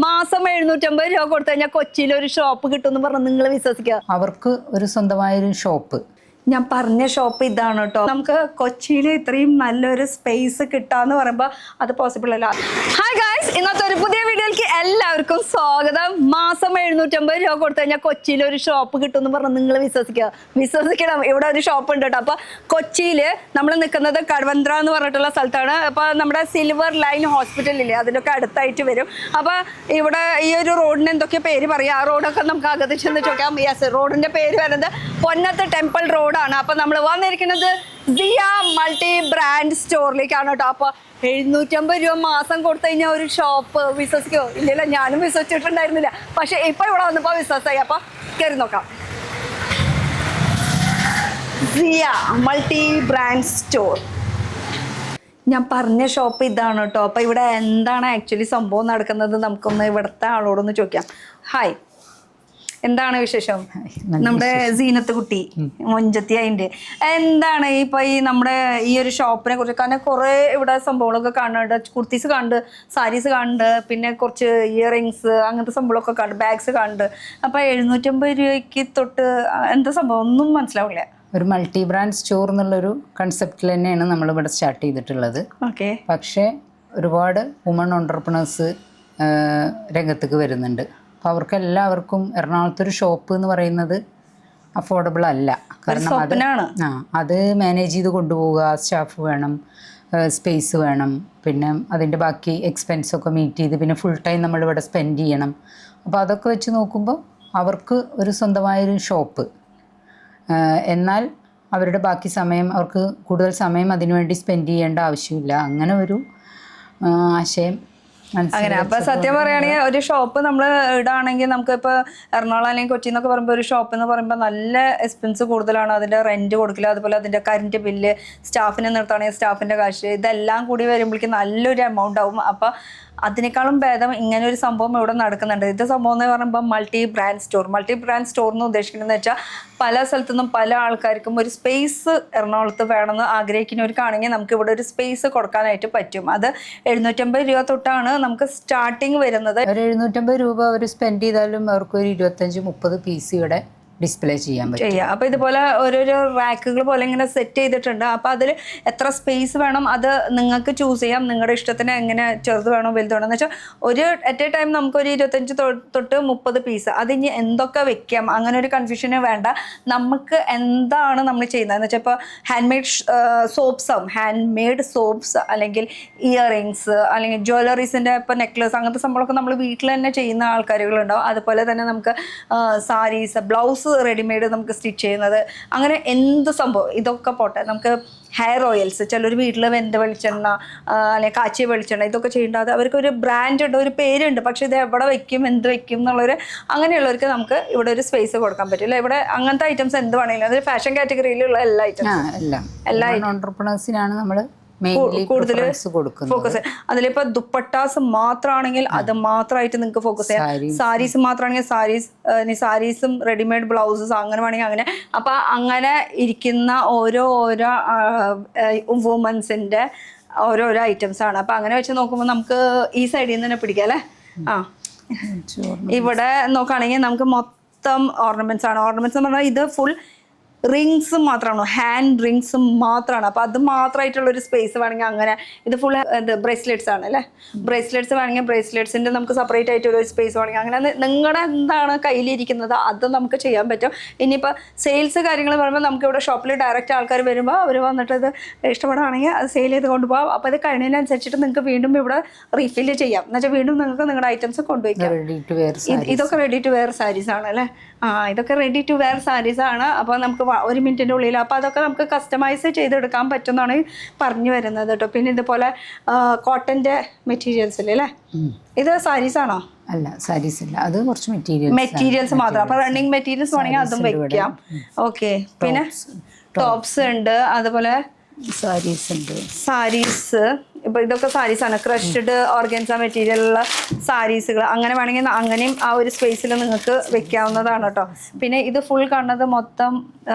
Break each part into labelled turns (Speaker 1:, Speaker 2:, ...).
Speaker 1: മാസം 750 രൂപ കൊടുത്തു കഴിഞ്ഞാൽ കൊച്ചിയിൽ ഒരു ഷോപ്പ് കിട്ടുമെന്ന് പറഞ്ഞ് നിങ്ങൾ വിശ്വസിക്കുക?
Speaker 2: അവർക്ക് ഒരു സ്വന്തമായൊരു ഷോപ്പ്.
Speaker 1: ഞാൻ പറഞ്ഞ ഷോപ്പ് ഇതാണ് കേട്ടോ. നമുക്ക് കൊച്ചിയിൽ ഇത്രയും നല്ലൊരു സ്പേസ് കിട്ടാന്ന് പറയുമ്പോൾ അത് പോസിബിൾ അല്ല. ഹായ് ഗായ്സ്, ഇന്നത്തെ ഒരു പുതിയ വീഡിയോയിലേക്ക് എല്ലാവർക്കും സ്വാഗതം. മാസം 750 രൂപ കൊടുത്തു കഴിഞ്ഞാൽ കൊച്ചിയിൽ ഒരു ഷോപ്പ് കിട്ടുമെന്ന് പറഞ്ഞ് നിങ്ങൾ വിശ്വസിക്കണം. ഇവിടെ ഒരു ഷോപ്പ് ഉണ്ട് കേട്ടോ. അപ്പോൾ കൊച്ചിയിൽ നമ്മൾ നിൽക്കുന്നത് കടവന്ത്ര എന്ന് പറഞ്ഞിട്ടുള്ള സ്ഥലത്താണ്. അപ്പോൾ നമ്മുടെ സിൽവർ ലൈൻ ഹോസ്പിറ്റലില്ലേ, അതിനൊക്കെ അടുത്തായിട്ട് വരും. അപ്പോൾ ഇവിടെ ഈ ഒരു റോഡിന് എന്തൊക്കെ പേര് പറയാം, ആ റോഡൊക്കെ നമുക്ക് അകത്ത് ചെന്ന് ചോദിക്കാം. യെസ്, റോഡിൻ്റെ പേര് വരുന്നത് പൊന്നത്ത് ടെമ്പിൾ റോഡ്. അപ്പൊ നമ്മൾ വന്നിരിക്കുന്നത് സിയ മൾട്ടി ബ്രാൻഡ് സ്റ്റോറിലേക്കാണ് കേട്ടോ. അപ്പൊ 750 രൂപ മാസം കൊടുത്തു കഴിഞ്ഞാൽ ഒരു ഷോപ്പ് വിശ്വസിക്കോ? ഇല്ലല്ല, ഞാനും വിശ്വസിച്ചിട്ടുണ്ടായിരുന്നില്ല. പക്ഷെ ഇപ്പൊ ഇവിടെ വന്നപ്പോ വിശ്വാസമായി. അപ്പൊ കയറി നോക്കാം. സിയ മൾട്ടി ബ്രാൻഡ് സ്റ്റോർ. ഞാൻ പറഞ്ഞ ഷോപ്പ് ഇതാണ് കേട്ടോ. അപ്പൊ ഇവിടെ എന്താണ് ആക്ച്വലി സംഭവം നടക്കുന്നത് നമുക്കൊന്ന് ഇവിടുത്തെ ആളോടൊന്ന് ചോദിക്കാം. ഹായ്, എന്താണ് വിശേഷം? നമ്മുടെ സീനത്ത് കുട്ടി മൊഞ്ചത്തി അതിൻ്റെ എന്താണ് ഇപ്പൊ ഈ നമ്മുടെ ഈ ഒരു ഷോപ്പിനെ കുറിച്ച്? കാരണം കുറെ ഇവിടെ സംഭവങ്ങളൊക്കെ കാണുന്നുണ്ട്. കുർത്തീസ് കാണുന്നുണ്ട്, സാരീസ് കാണുന്നുണ്ട്, പിന്നെ കുറച്ച് ഇയറിങ്സ് അങ്ങനത്തെ സംഭവങ്ങളൊക്കെ കാണുന്നുണ്ട്, ബാഗ്സ് കാണുന്നുണ്ട്. അപ്പൊ 750 രൂപയ്ക്ക് തൊട്ട് എന്താ സംഭവം ഒന്നും മനസ്സിലാവില്ല.
Speaker 2: ഒരു മൾട്ടി ബ്രാൻഡ് സ്റ്റോർ എന്നുള്ളൊരു കൺസെപ്റ്റിൽ തന്നെയാണ് നമ്മളിവിടെ സ്റ്റാർട്ട് ചെയ്തിട്ടുള്ളത്.
Speaker 1: ഓക്കെ.
Speaker 2: പക്ഷേ ഒരുപാട് വുമൺ ഓണ്ടർപ്രണേഴ്സ് രംഗത്തേക്ക് വരുന്നുണ്ട്. അപ്പോൾ അവർക്കെല്ലാവർക്കും എറണാകുളത്തൊരു ഷോപ്പ് എന്ന് പറയുന്നത് അഫോർഡബിൾ അല്ല. കാരണം അത് മാനേജ് ചെയ്ത് കൊണ്ടുപോവുക, സ്റ്റാഫ് വേണം, സ്പേസ് വേണം, പിന്നെ അതിൻ്റെ ബാക്കി എക്സ്പെൻസൊക്കെ മീറ്റ് ചെയ്ത് പിന്നെ ഫുൾ ടൈം നമ്മളിവിടെ സ്പെൻഡ് ചെയ്യണം. അപ്പോൾ അതൊക്കെ വെച്ച് നോക്കുമ്പോൾ അവർക്ക് ഒരു സ്വന്തമായൊരു ഷോപ്പ്, എന്നാൽ അവരുടെ ബാക്കി സമയം അവർക്ക് കൂടുതൽ സമയം അതിനുവേണ്ടി സ്പെൻഡ് ചെയ്യേണ്ട ആവശ്യമില്ല. അങ്ങനെ ഒരു ആശയം
Speaker 1: അങ്ങനെ. അപ്പൊ സത്യം പറയുകയാണെങ്കിൽ ഒരു ഷോപ്പ് നമ്മൾ ഇടാണെങ്കിൽ നമുക്ക് ഇപ്പൊ എറണാകുളം അല്ലെങ്കിൽ കൊച്ചി എന്നൊക്കെ പറയുമ്പോൾ ഒരു ഷോപ്പ് എന്ന് പറയുമ്പോൾ നല്ല എക്സ്പെൻസ് കൂടുതലാണ്. അതിന്റെ റെന്റ് കൊടുക്കില്ല, അതുപോലെ അതിന്റെ കറന്റ് ബില്ല്, സ്റ്റാഫിനെ നിർത്തുകയാണെങ്കിൽ സ്റ്റാഫിന്റെ കാശ്, ഇതെല്ലാം കൂടി വരുമ്പോഴേക്കും നല്ലൊരു എമൗണ്ട് ആവും. അപ്പൊ അതിനേക്കാളും ഭേദം ഇങ്ങനെ ഒരു സംഭവം ഇവിടെ നടക്കുന്നുണ്ട്. ഇത് സംഭവം എന്ന് പറയുമ്പോൾ multi brand store. Multi brand store എന്ന് ഉദ്ദേശിക്കുന്നത് വെച്ചാൽ പല സ്ഥലത്തു നിന്നും പല ആൾക്കാർക്കും ഒരു സ്പേസ് എറണാകുളത്ത് വേണമെന്ന് ആഗ്രഹിക്കുന്നവർക്കാണെങ്കിൽ നമുക്ക് ഇവിടെ ഒരു സ്പേസ് കൊടുക്കാനായിട്ട് പറ്റും. അത് 750 രൂപ തൊട്ടാണ് നമുക്ക് സ്റ്റാർട്ടിങ് വരുന്നത്.
Speaker 2: ഒരു 750 രൂപ അവർ സ്പെൻഡ് ചെയ്താലും അവർക്ക് ഒരു 25-30 പീസ് ഇവിടെ ഡിസ്പ്ലേ ചെയ്യാൻ പറ്റും.
Speaker 1: അപ്പൊ ഇതുപോലെ ഓരോരോ റാക്കുകൾ പോലെ ഇങ്ങനെ സെറ്റ് ചെയ്തിട്ടുണ്ട്. അപ്പൊ അതിൽ എത്ര സ്പേസ് വേണം അത് നിങ്ങൾക്ക് ചൂസ് ചെയ്യാം. നിങ്ങളുടെ ഇഷ്ടത്തിന് എങ്ങനെ ചെറുത് വേണോ വലുത് വേണോ എന്ന് വെച്ചാൽ ഒരു അറ്റ് എ ടൈം നമുക്ക് ഒരു 25 തൊട്ട് 30 പീസ്. അതിന് എന്തൊക്കെ വെക്കാം അങ്ങനെ ഒരു കൺഫ്യൂഷന് വേണ്ട. നമുക്ക് എന്താണ് നമ്മൾ ചെയ്യുന്നത് വെച്ചാൽ ഇപ്പോൾ ഹാൻഡ് മെയ്ഡ് സോപ്സ് അല്ലെങ്കിൽ ഇയറിങ്സ് അല്ലെങ്കിൽ ജ്വല്ലറീസിൻ്റെ ഇപ്പോൾ നെക്ലസ് അങ്ങനത്തെ സംഭവമൊക്കെ നമ്മൾ വീട്ടിൽ തന്നെ ചെയ്യുന്ന ആൾക്കാരുകളുണ്ടാവും. അതുപോലെ തന്നെ നമുക്ക് സാരീസ്, ബ്ലൗസ് റെഡിമെയ്ഡ് നമുക്ക് സ്റ്റിച്ച് ചെയ്യുന്നത്, അങ്ങനെ എന്ത് സംഭവം ഇതൊക്കെ പോട്ടെ. നമുക്ക് ഹെയർ ഓയിൽസ്, ചിലർ വീട്ടിൽ വെന്ത വെളിച്ചെണ്ണ അല്ലെങ്കിൽ കാച്ചിയ വെളിച്ചെണ്ണ ഇതൊക്കെ ചെയ്യേണ്ടത് അവർക്കൊരു ബ്രാൻഡ് ഉണ്ട്, ഒരു പേരുണ്ട്. പക്ഷെ ഇത് എവിടെ വെക്കും, എന്ത് വെക്കും എന്നുള്ളൊരു അങ്ങനെയുള്ളവർക്ക് നമുക്ക് ഇവിടെ ഒരു സ്പേസ് കൊടുക്കാൻ പറ്റില്ല. ഇവിടെ അങ്ങനത്തെ ഐറ്റംസ് എന്ത് വേണമെങ്കിലും അതൊരു ഫാഷൻ കാറ്റഗറിയിലുള്ള എല്ലാ ഐറ്റംസും എല്ലാ
Speaker 2: ഓണ്ടർപ്രണേഴ്സിനാണ് നമ്മൾ
Speaker 1: കൂടുതൽ ഫോക്കസ്. അതിലിപ്പോ ദുപ്പട്ടാസ് മാത്രമാണെങ്കിൽ അത് മാത്രമായിട്ട് നിങ്ങൾക്ക് ഫോക്കസ് ചെയ്യാം. സാരീസ് മാത്രമാണെങ്കിൽ സാരീസും റെഡിമെയ്ഡ് ബ്ലൗസസ് അങ്ങനെ വേണമെങ്കിൽ അങ്ങനെ. അപ്പൊ അങ്ങനെ ഇരിക്കുന്ന ഓരോ വുമൻസിന്റെ ഓരോരോ ഐറ്റംസ് ആണ്. അപ്പൊ അങ്ങനെ വെച്ച് നോക്കുമ്പോൾ നമുക്ക് ഈ സൈഡിൽ നിന്ന് തന്നെ പിടിക്കാം അല്ലേ. ഇവിടെ നോക്കുകയാണെങ്കിൽ നമുക്ക് മൊത്തം ഓർണമെന്റ്സ് ആണ്. ഓർണമെന്റ്സ് എന്ന് പറഞ്ഞാൽ ഇത് ഫുൾ റിങ്സ് മാത്രമാണോ, ഹാൻഡ് റിങ്സ് മാത്രമാണ്. അപ്പോൾ അത് മാത്രമായിട്ടുള്ളൊരു സ്പേസ് വേണമെങ്കിൽ അങ്ങനെ. ഇത് ഫുൾ ബ്രേസ്ലെറ്റ്സ് ആണ് അല്ലേ. ബ്രേസ്ലെറ്റ്സ് വേണമെങ്കിൽ ബ്രേസ്ലെറ്റ്സിൻ്റെ നമുക്ക് സെപ്പറേറ്റ് ആയിട്ട് ഒരു സ്പേസ് വേണമെങ്കിൽ അങ്ങനെ. നിങ്ങളുടെ എന്താണ് കയ്യിലിരിക്കുന്നത് അത് നമുക്ക് ചെയ്യാൻ പറ്റും. ഇനിയിപ്പോൾ സെയിൽസ് കാര്യങ്ങൾ പറയുമ്പോൾ നമുക്ക് ഇവിടെ ഷോപ്പിൽ ഡയറക്റ്റ് ആൾക്കാർ വരുമ്പോൾ അവർ വന്നിട്ട് ഇത് ഇഷ്ടപ്പെടുകയാണെങ്കിൽ അത് സെയിൽ ചെയ്ത് കൊണ്ടുപോകാം. അപ്പോൾ അത് കഴിഞ്ഞതിനനുസരിച്ചിട്ട് നിങ്ങൾക്ക് വീണ്ടും ഇവിടെ റീഫില്ല് ചെയ്യാം. എന്നുവെച്ചാൽ വീണ്ടും നിങ്ങൾക്ക് നിങ്ങളുടെ ഐറ്റംസ് കൊണ്ടുപോയിക്കാം. ഇതൊക്കെ റെഡി ടു വെയർ സാരീസ് ആണ് അല്ലേ. ഇതൊക്കെ റെഡി ടു വെയർ സാരീസ് ആണ്. അപ്പോൾ നമുക്ക് 1 മിനിറ്റിൻ്റെ ഉള്ളിൽ അപ്പോൾ അതൊക്കെ നമുക്ക് കസ്റ്റമൈസ് ചെയ്തെടുക്കാൻ പറ്റുമെന്നാണ് പറഞ്ഞു വരുന്നത് കേട്ടോ. പിന്നെ ഇതുപോലെ കോട്ടൻ്റെ മെറ്റീരിയൽസ് അല്ലേ. ഇത് സാരീസ് ആണോ?
Speaker 2: അല്ല, സാരീസ് അല്ല, അത് കുറച്ച്
Speaker 1: മെറ്റീരിയൽസ് മാത്രം. അപ്പോൾ റണ്ണിങ് മെറ്റീരിയൽസ് വേണമെങ്കിൽ അതും വെക്കാം. ഓക്കെ. പിന്നെ ടോപ്സ് ഉണ്ട്, അതുപോലെ
Speaker 2: സാരീസ് ഉണ്ട്.
Speaker 1: സാരീസ് ഇപ്പൊ ഇതൊക്കെ സാരീസ് ആണ്, ക്രഷ്ഡ് ഓർഗൻസ മെറ്റീരിയലുള്ള സാരീസുകൾ. അങ്ങനെ വേണമെങ്കിൽ അങ്ങനെയും ആ ഒരു സ്പേസിൽ നിങ്ങൾക്ക് വെക്കാവുന്നതാണ് കേട്ടോ. പിന്നെ ഇത് ഫുൾ കാണുന്നത് മൊത്തം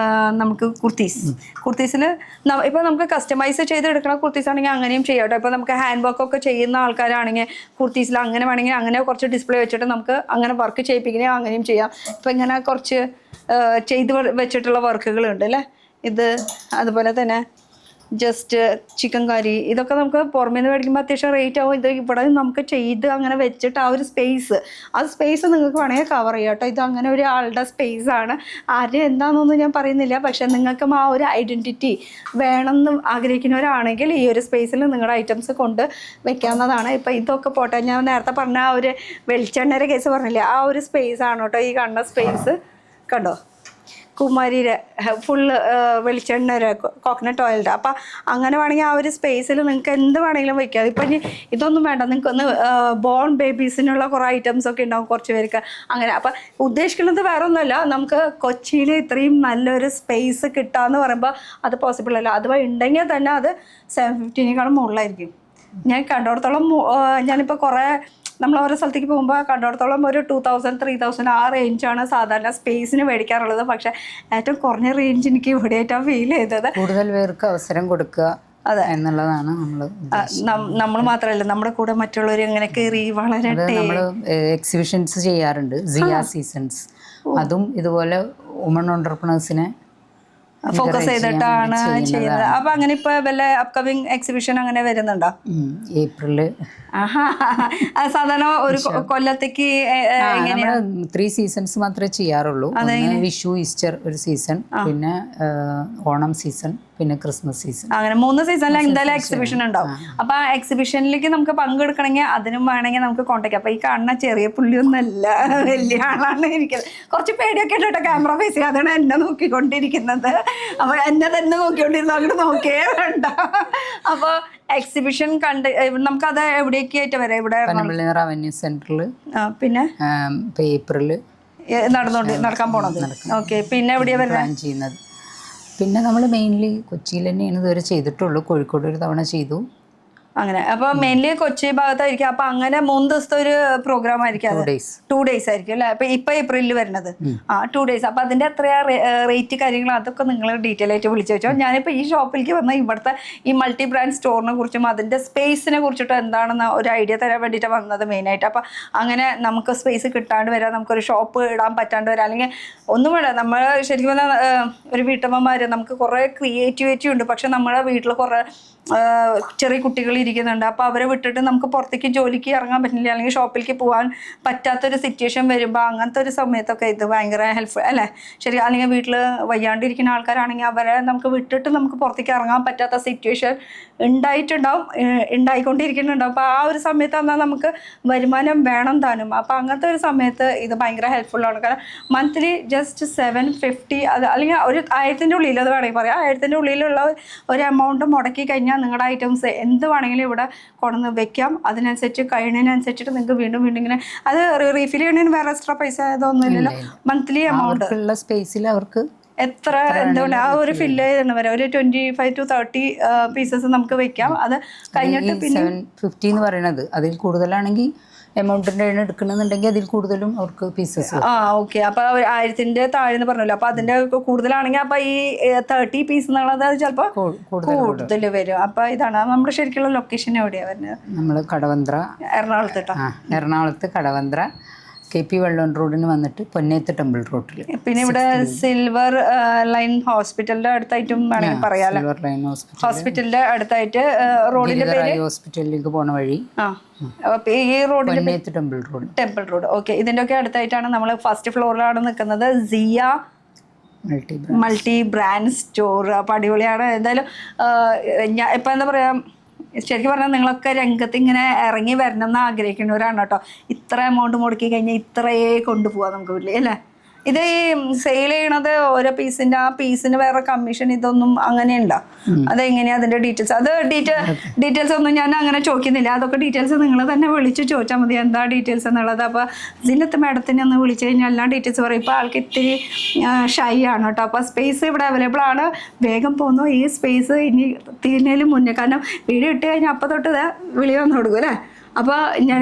Speaker 1: നമുക്ക് കുർത്തീസിൽ ഇപ്പൊ നമുക്ക് കസ്റ്റമൈസ് ചെയ്തെടുക്കുന്ന കുർത്തീസ് ആണെങ്കിൽ അങ്ങനെയും ചെയ്യാം കേട്ടോ. ഇപ്പൊ നമുക്ക് ഹാൻഡ് വർക്ക് ഒക്കെ ചെയ്യുന്ന ആൾക്കാരാണെങ്കിൽ കുർത്തീസിൽ അങ്ങനെ വേണമെങ്കിൽ അങ്ങനെ കുറച്ച് ഡിസ്പ്ലേ വെച്ചിട്ട് നമുക്ക് അങ്ങനെ വർക്ക് ചെയ്യിപ്പിക്കണേ അങ്ങനെയും ചെയ്യാം. ഇപ്പൊ ഇങ്ങനെ കുറച്ച് ചെയ്ത് വെച്ചിട്ടുള്ള വർക്കുകളുണ്ട് അല്ലേ. ഇത് അതുപോലെ തന്നെ ജസ്റ്റ് ചിക്കൻ കറി, ഇതൊക്കെ നമുക്ക് പുറമേ നിന്ന് മേടിക്കുമ്പോൾ അത്യാവശ്യം റേറ്റ് ആവും. ഇത് ഇവിടെ നമുക്ക് ചെയ്ത് അങ്ങനെ വെച്ചിട്ട് ആ ഒരു സ്പേസ് നിങ്ങൾക്ക് വേണമെങ്കിൽ കവർ ചെയ്യാം കേട്ടോ. ഇത് അങ്ങനെ ഒരു ആളുടെ സ്പേസ് ആണ്. ആരും എന്താണെന്നൊന്നും ഞാൻ പറയുന്നില്ല, പക്ഷെ നിങ്ങൾക്കും ആ ഒരു ഐഡൻറ്റിറ്റി വേണമെന്ന് ആഗ്രഹിക്കുന്നവരാണെങ്കിൽ ഈ ഒരു സ്പേസിൽ നിങ്ങളുടെ ഐറ്റംസ് കൊണ്ട് വെക്കാവുന്നതാണ്. ഇപ്പം ഇതൊക്കെ പോട്ടെ, ഞാൻ നേരത്തെ പറഞ്ഞ ആ ഒരു വെളിച്ചെണ്ണയുടെ കേസ് പറഞ്ഞില്ലേ, ആ ഒരു സ്പേസ് ആണ് കേട്ടോ ഈ കാണുന്ന സ്പേസ്. കണ്ടോ, കുമാരിയുടെ ഫുള്ള് വെളിച്ചെണ്ണ കോക്കനട്ട് ഓയിലിൻ്റെ. അപ്പം അങ്ങനെ വേണമെങ്കിൽ ആ ഒരു സ്പേസിൽ നിങ്ങൾക്ക് എന്ത് വേണമെങ്കിലും വയ്ക്കാം. ഇപ്പം ഇനി ഇതൊന്നും വേണ്ട, നിങ്ങൾക്കൊന്ന് ബോൺ ബേബീസിനുള്ള കുറേ ഐറ്റംസ് ഒക്കെ ഉണ്ടാവും കുറച്ച് പേർക്ക് അങ്ങനെ. അപ്പം ഉദ്ദേശിക്കുന്നത് വേറെ ഒന്നുമല്ല, നമുക്ക് കൊച്ചിയിൽ ഇത്രയും നല്ലൊരു സ്പേസ് കിട്ടാമെന്ന് പറയുമ്പോൾ അത് പോസിബിൾ അല്ല. അഥവാ ഉണ്ടെങ്കിൽ തന്നെ അത് 750 മുകളിലായിരിക്കും. ഞാൻ കണ്ടിടത്തോളം ഞാനിപ്പോൾ കുറേ നമ്മൾ ഓരോ സ്ഥലത്തേക്ക് പോകുമ്പോൾ കണ്ടിടത്തോളം ഒരു 2000 3000 ആ റേഞ്ചാണ് സാധാരണ സ്പേസിന് മേടിക്കാറുള്ളത്. പക്ഷെ ഏറ്റവും കുറഞ്ഞ റേഞ്ച് എനിക്ക് ഇവിടെയായിട്ടാണ് ഫീൽ ചെയ്തത്.
Speaker 2: കൂടുതൽ പേർക്ക് അവസരം കൊടുക്കുക
Speaker 1: അതെ
Speaker 2: എന്നുള്ളതാണ്
Speaker 1: നമ്മൾ മാത്രമല്ല, നമ്മുടെ കൂടെ മറ്റുള്ളവർ ഇങ്ങനെ കയറി വളരെ
Speaker 2: നമ്മൾ എക്സിബിഷൻസ് ചെയ്യാറുണ്ട്. സിയ സീസൺസ്, അതും ഇതുപോലെ വുമൺ ഓണ്ടർപ്രണേഴ്സിനെ
Speaker 1: ഫോക്കസ് ചെയ്തിട്ടാണ് ചെയ്യുന്നത്. അപ്പൊ അങ്ങനെ ഇപ്പൊ വല്ല അപ്കമിങ് എക്സിബിഷൻ അങ്ങനെ വരുന്നുണ്ടോ?
Speaker 2: ഏപ്രില്.
Speaker 1: സാധാരണ ഒരു കൊല്ലത്തേക്ക്
Speaker 2: 3 സീസൺസ് മാത്രമേ ചെയ്യാറുള്ളൂ. വിഷു, ഈസ്റ്റർ ഒരു സീസൺ, പിന്നെ ഓണം സീസൺ, പിന്നെ ക്രിസ്മസ് സീസൺ.
Speaker 1: അങ്ങനെ 3 സീസണിൽ എന്തായാലും എക്സിബിഷൻ ഉണ്ടാവും. അപ്പൊ ആ എക്സിബിഷനിലേക്ക് നമുക്ക് പങ്കെടുക്കണമെങ്കിൽ അതിനും വേണമെങ്കിൽ നമുക്ക് കോൺടാക്ട്. അപ്പൊ ഈ കാണുന്ന ചെറിയ പുള്ളിയൊന്നല്ല, വലിയ ആളാണ് ഇരിക്കുന്നത്. കുറച്ച് പേടിയൊക്കെ ഉണ്ട് കേട്ടോ ക്യാമറ ഫേസ് ചെയ്യാൻ. അതാണ് എന്നെ നോക്കിക്കൊണ്ടിരിക്കുന്നത്. അപ്പൊ എന്നെ തന്നെ നോക്കിക്കൊണ്ടിരുന്ന അങ്ങോട്ട് നോക്കിയേ വേണ്ട. അപ്പൊ എക്സിബിഷൻ കണ്ട് നമുക്കത് എവിടേക്ക് ആയിട്ട് വരാം? ഇവിടെ
Speaker 2: റവന്യൂ സെന്ററിൽ,
Speaker 1: പിന്നെ
Speaker 2: ഏപ്രില്
Speaker 1: നടക്കാൻ പോണത്. ഓക്കെ, പിന്നെ എവിടെയാ വരാൻ
Speaker 2: ചെയ്യുന്നത്? പിന്നെ നമ്മൾ മെയിൻലി കൊച്ചിയിൽ തന്നെയാണ് ഇതുവരെ ചെയ്തിട്ടുള്ളൂ. കോഴിക്കോട് ഒരു തവണ ചെയ്തു.
Speaker 1: അങ്ങനെ അപ്പൊ മെയിൻലി കൊച്ചി ഭാഗത്തായിരിക്കും. അപ്പൊ അങ്ങനെ 3 ദിവസത്തെ ഒരു പ്രോഗ്രാം ആയിരിക്കും. 2 days ആയിരിക്കും അല്ലെ? ഇപ്പൊ ഏപ്രിലിൽ വരുന്നത് 2 days. അപ്പൊ അതിന്റെ എത്രയാ റേറ്റ് കാര്യങ്ങൾ അതൊക്കെ നിങ്ങൾ ഡീറ്റെയിൽ ആയിട്ട് വിളിച്ചു വെച്ചോ. ഞാനിപ്പോ ഈ ഷോപ്പിലേക്ക് വന്ന ഇവിടുത്തെ ഈ മൾട്ടി ബ്രാൻഡ് സ്റ്റോറിനെ കുറിച്ചും അതിന്റെ സ്പേസിനെ കുറിച്ചിട്ടും എന്താണെന്ന് ഒരു ഐഡിയ തരാൻ വേണ്ടിയിട്ട് വന്നത് മെയിനായിട്ട്. അപ്പൊ അങ്ങനെ നമുക്ക് സ്പേസ് കിട്ടാണ്ട് വരാം, നമുക്കൊരു ഷോപ്പ് ഇടാൻ പറ്റാണ്ട് വരാം, അല്ലെങ്കിൽ ഒന്നും വേണ്ട. നമ്മൾ ശരിക്കും പറഞ്ഞാൽ ഒരു വീട്ടമ്മമാര് നമുക്ക് കുറെ ക്രിയേറ്റിവിറ്റി ഉണ്ട്, പക്ഷെ നമ്മുടെ വീട്ടിൽ കുറെ ചെറിയ കുട്ടികൾ ഇരിക്കുന്നുണ്ട്. അപ്പോൾ അവരെ വിട്ടിട്ട് നമുക്ക് പുറത്തേക്ക് ജോലിക്ക് ഇറങ്ങാൻ പറ്റില്ല, അല്ലെങ്കിൽ ഷോപ്പിലേക്ക് പോകാൻ പറ്റാത്തൊരു സിറ്റുവേഷൻ വരുമ്പോൾ അങ്ങനത്തെ ഒരു സമയത്തൊക്കെ ഇത് ഭയങ്കര ഹെൽപ്ഫുൾ അല്ലേ? ശരി. അല്ലെങ്കിൽ വീട്ടിൽ വയ്യാണ്ടിരിക്കുന്ന ആൾക്കാരാണെങ്കിൽ അവരെ നമുക്ക് വിട്ടിട്ട് നമുക്ക് പുറത്തേക്ക് ഇറങ്ങാൻ പറ്റാത്ത സിറ്റുവേഷൻ ഉണ്ടായിക്കൊണ്ടിരിക്കുന്നുണ്ടാവും. അപ്പോൾ ആ ഒരു സമയത്ത് എന്നാൽ നമുക്ക് വരുമാനം വേണം താനും. അപ്പോൾ അങ്ങനത്തെ ഒരു സമയത്ത് ഇത് ഭയങ്കര ഹെൽപ്ഫുള്ളാണ്. കാരണം മന്ത്ലി ജസ്റ്റ് 750 അത് അല്ലെങ്കിൽ ഒരു 1000-ൻ്റെ ഉള്ളിൽ, അത് വേണമെങ്കിൽ പറയാം, 1000-ൻ്റെ ഉള്ളിലുള്ള ഒരു എമൗണ്ട് മുടക്കി കഴിഞ്ഞാൽ നിങ്ങളുടെ ഐറ്റംസ് എന്ത് വേണമെങ്കിലും ഇവിടെ കൊണ്ടുവന്ന് വെക്കാം. അതിനനുസരിച്ച് കഴിയുന്നതിനനുസരിച്ചിട്ട് നിങ്ങൾക്ക് വീണ്ടും ഇങ്ങനെ അത് റീഫിൽ ചെയ്യണതിന് വേറെ എക്സ്ട്രാ പൈസ ഇതൊന്നുമില്ലല്ലോ. മന്ത്ലി എമൗണ്ട്
Speaker 2: ഉള്ള സ്പേസിൽ അവർക്ക്
Speaker 1: എത്ര എന്തുകൊണ്ട് ആ ഒരു ഫില്ല് ചെയ്യുന്ന വരെ ഒരു 25 to 30 പീസസ് നമുക്ക് വെക്കാം. അത് കഴിഞ്ഞിട്ട് പിന്നെ
Speaker 2: 750 എന്ന് പറയുന്നത് അതിൽ കൂടുതലാണെങ്കിൽ എമൗണ്ടിൻ്റെ എടുക്കണമെന്നുണ്ടെങ്കിൽ അതിൽ കൂടുതലും അവർക്ക് പീസസ്.
Speaker 1: ഓക്കെ. അപ്പോൾ 1000-ൻ്റെ താഴെന്ന് പറഞ്ഞല്ലോ. അപ്പോൾ അതിൻ്റെ കൂടുതലാണെങ്കിൽ അപ്പോൾ ഈ 30 പീസ് എന്നുള്ളത് ചിലപ്പോൾ കൂടുതൽ വരും. അപ്പോൾ ഇതാണ് നമ്മുടെ ശരിക്കുള്ള ലൊക്കേഷൻ എവിടെയാണ് വരുന്നത്?
Speaker 2: നമ്മൾ കടവന്ത്ര, എറണാകുളത്ത് കടവന്ത്ര KP വെള്ളോൺ റോഡിന് വന്നിട്ട് പൊന്നേത്ത് ടെമ്പിൾ റോഡിൽ.
Speaker 1: പിന്നെ ഇവിടെ സിൽവർ ലൈൻ ഹോസ്പിറ്റലിന്റെ അടുത്തായിട്ടും വേണമെങ്കിൽ പറയാലോ.
Speaker 2: സിൽവർ ലൈൻ
Speaker 1: ഹോസ്പിറ്റലിന്റെ അടുത്തായിട്ട് റോഡിന്റെ പേര്
Speaker 2: ഹോസ്പിറ്റലിലേക്ക് പോണ വഴി.
Speaker 1: ഈ റോഡിന്റെ
Speaker 2: ടെമ്പിൾ റോഡ്.
Speaker 1: ഓക്കെ. ഇതിന്റെ ഒക്കെ അടുത്തായിട്ടാണ് നമ്മൾ ഫസ്റ്റ് ഫ്ലോറിലാണ് നിൽക്കുന്നത്. സിയ മൾട്ടി ബ്രാൻഡ് സ്റ്റോർ. അപ്പോൾ അടിപൊളിയാണ്. എന്തായാലും ഞാൻ ഇപ്പം എന്താ പറയാ, ശരിക്കും പറഞ്ഞാൽ നിങ്ങളൊക്കെ രംഗത്ത് ഇങ്ങനെ ഇറങ്ങി വരണം എന്ന് ആഗ്രഹിക്കുന്നവരാണ് കേട്ടോ. ഇത്ര എമൗണ്ട് മുടക്കി കഴിഞ്ഞാൽ ഇത്രയേ കൊണ്ടുപോകാം നമുക്ക് വീട്ടിൽ അല്ലേ? ഇത് ഈ സെയിൽ ചെയ്യണത് ഓരോ പീസിന്റെ ആ പീസിന് വേറെ കമ്മീഷൻ ഇതൊന്നും അങ്ങനെയുണ്ടോ? അതെങ്ങനെയാ അതിന്റെ ഡീറ്റെയിൽസ്? അത് ഡീറ്റെയിൽസ് ഒന്നും ഞാൻ അങ്ങനെ ചോദിക്കുന്നില്ല. അതൊക്കെ ഡീറ്റെയിൽസ് നിങ്ങൾ തന്നെ വിളിച്ച് ചോദിച്ചാൽ മതി എന്താ ഡീറ്റെയിൽസ് എന്നുള്ളത്. അപ്പോൾ ഇതിനകത്ത് മാഡത്തിനെ ഒന്ന് വിളിച്ചു കഴിഞ്ഞാൽ എല്ലാ ഡീറ്റെയിൽസ് പറയും. ഇപ്പോൾ ആൾക്ക് ഇത്തിരി ഷൈ ആണ് കേട്ടോ. അപ്പോൾ സ്പേസ് ഇവിടെ അവൈലബിൾ ആണ്. വേഗം പോന്നു. ഈ സ്പേസ് ഇനി തീരുന്നതിന് മുന്നേ, കാരണം വീഡിയോ ഇട്ട് കഴിഞ്ഞാൽ അപ്പം തൊട്ട് വിളി വന്നു കൊടുക്കും അല്ലേ? അപ്പോൾ ഞാൻ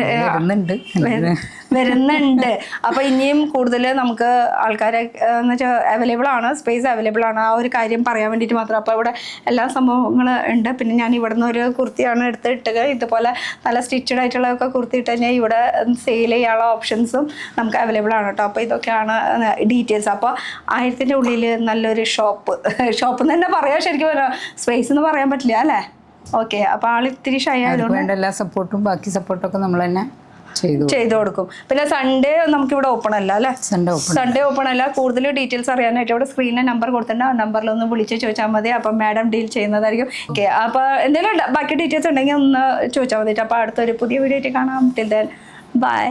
Speaker 1: വരുന്നുണ്ട്. അപ്പോൾ ഇനിയും കൂടുതൽ നമുക്ക് ആൾക്കാരെ എന്ന് വെച്ചാൽ അവൈലബിൾ ആണ്, സ്പേസ് അവൈലബിൾ ആണ്. ആ ഒരു കാര്യം പറയാൻ വേണ്ടിയിട്ട് മാത്രം. അപ്പോൾ ഇവിടെ എല്ലാ സംഭവങ്ങൾ ഉണ്ട്. പിന്നെ ഞാൻ ഇവിടെ നിന്ന് ഒരു കുർത്തിയാണ് എടുത്തിട്ടത്. ഇതുപോലെ നല്ല സ്റ്റിച്ചഡ് ആയിട്ടുള്ളതൊക്കെ കുർത്തി ഇട്ട് കഴിഞ്ഞാൽ ഇവിടെ സെയിൽ ചെയ്യാനുള്ള ഓപ്ഷൻസും നമുക്ക് അവൈലബിൾ ആണ് കേട്ടോ. അപ്പോൾ ഇതൊക്കെയാണ് ഡീറ്റെയിൽസ്. അപ്പോൾ 1000-ൻ്റെ ഉള്ളിൽ നല്ലൊരു ഷോപ്പ് എന്ന് തന്നെ പറയാം. ശരിക്കും സ്പേസ് എന്ന് പറയാൻ പറ്റില്ല അല്ലേ? ഓക്കെ. അപ്പോൾ ആളിത്തിരി ഷൈ ആയതുകൊണ്ട്
Speaker 2: എല്ലാ സപ്പോർട്ടും ബാക്കി സപ്പോർട്ടൊക്കെ നമ്മൾ തന്നെ
Speaker 1: ചെയ്തു കൊടുക്കും. പിന്നെ സൺഡേ നമുക്ക് ഇവിടെ ഓപ്പൺ അല്ല അല്ലേ? സൺഡേ ഓപ്പൺ അല്ല. കൂടുതൽ ഡീറ്റെയിൽസ് അറിയാനായിട്ട് ഇവിടെ സ്ക്രീനിൽ നമ്പർ കൊടുത്തിട്ടുണ്ട്. ആ നമ്പറിലൊന്ന് വിളിച്ച് ചോദിച്ചാൽ മതി. അപ്പം മാഡം ഡീൽ ചെയ്യുന്നതായിരിക്കും. ഓക്കെ. അപ്പോൾ എന്തെങ്കിലും ബാക്കി ഡീറ്റെയിൽസ് ഉണ്ടെങ്കിൽ ഒന്ന് ചോദിച്ചാൽ മതി. അപ്പോൾ അടുത്തൊരു പുതിയ വീഡിയോ ആയിട്ട് കാണാം. Till then bye.